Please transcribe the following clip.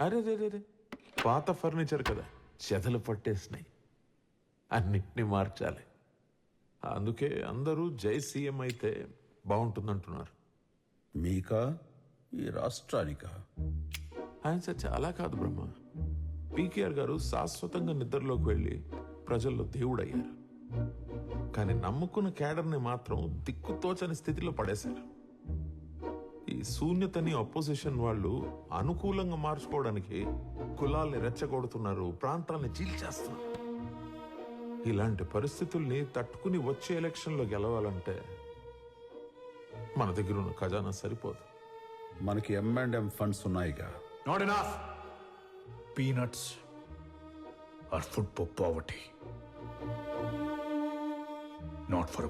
అరే రే రే రే, పాత ఫర్నిచర్ కదా, చెదలు పట్టేసినాయి, అన్నిటినీ మార్చాలి. అందుకే అందరూ జై సీఎం అయితే బాగుంటుందంటున్నారు. మీకా ఈ రాష్ట్రానికా? ఆయన సత్య అలా కాదు బ్రహ్మ. పీకేఆర్ గారు శాశ్వతంగా నిద్రలోకి వెళ్ళి ప్రజల్లో దేవుడయ్యారు. కానీ నమ్ముకున్న క్యాడర్ని మాత్రం దిక్కుతోచని స్థితిలో పడేశారు. ఈ శూన్యతని అపోజిషన్ వాళ్ళు అనుకూలంగా మార్చుకోవడానికి కులాల్ని రెచ్చగొడుతున్నారు, ప్రాంతాల్ని చీల్చేస్తున్నారు. ఇలాంటి పరిస్థితుల్ని తట్టుకుని వచ్చే ఎలక్షన్లో గెలవాలంటే మన దగ్గర ఉన్న ఖజానా సరిపోదు. మనకి M&M ఫండ్స్ ఉన్నాయిగా. Not enough. Peanuts are food for poverty, not for a